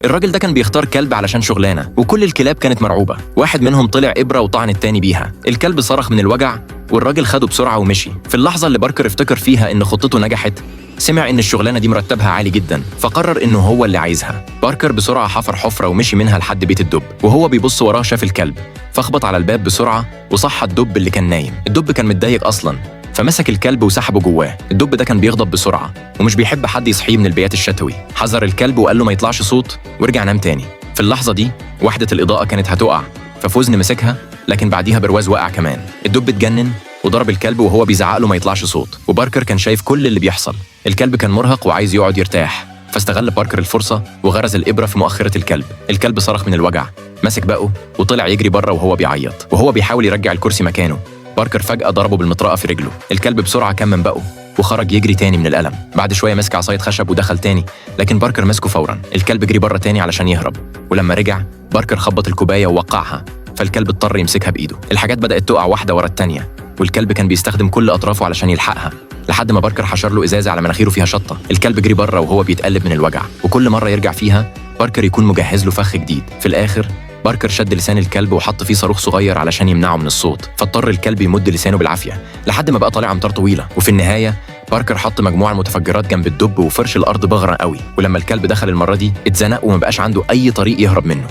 الراجل ده كان بيختار كلب علشان شغلانة، وكل الكلاب كانت مرعوبة. واحد منهم طلع إبرة وطعن التاني بيها. الكلب صرخ من الوجع والراجل خده بسرعة ومشي. في اللحظة اللي باركر افتكر فيها إن خطته نجحت، سمع إن الشغلانة دي مرتبها عالي جدا، فقرر إنه هو اللي عايزها. باركر بسرعة حفر حفرة ومشي منها لحد بيت الدب، وهو بيبص وراه شاف الكلب، فخبط على الباب بسرعة وصحى الدب اللي كان نايم. الدب كان متضايق أصلا، فمسك الكلب وسحبه جواه. الدب ده كان بيغضب بسرعة ومش بيحب حد يصحيه من البيات الشتوي. حذر الكلب وقال له ما يطلعش صوت ورجع نام تاني. في اللحظة دي وحدة الإضاءة كانت هتقع، ففوزن مسكها، لكن بعديها برواز وقع كمان. الدب اتجنن وضرب الكلب وهو بيزعق له ما يطلعش صوت، وباركر كان شايف كل اللي بيحصل. الكلب كان مرهق وعايز يقعد يرتاح، فاستغل باركر الفرصة وغرز الإبرة في مؤخرة الكلب. الكلب صرخ من الوجع، مسك بقه وطلع يجري بره وهو بيعيط. وهو بيحاول يرجع الكرسي مكانه، باركر فجأة ضربه بالمطرقة في رجله. الكلب بسرعة كمم بقه وخرج يجري تاني من الألم. بعد شوية مسك عصاية خشب ودخل تاني، لكن باركر مسكه فورا. الكلب جري بره تاني علشان يهرب، ولما رجع باركر خبط الكوباية ووقعها، فالكلب اضطر يمسكها بإيده. الحاجات بدأت تقع واحدة ورا التانية، والكلب كان بيستخدم كل أطرافه علشان يلحقها، لحد ما باركر حشر له إزازة على مناخيره فيها شطة. الكلب جري بره وهو بيتقلب من الوجع، وكل مرة يرجع فيها باركر يكون مجهز له فخ جديد. في الآخر باركر شد لسان الكلب وحط فيه صاروخ صغير علشان يمنعه من الصوت، فاضطر الكلب يمد لسانه بالعافية لحد ما بقى طالع أمتار طويلة. وفي النهاية باركر حط مجموعة متفجرات جنب الدب وفرش الأرض بغرة قوي، ولما الكلب دخل المرة دي اتزنق وما بقاش عنده أي طريق يهرب منه.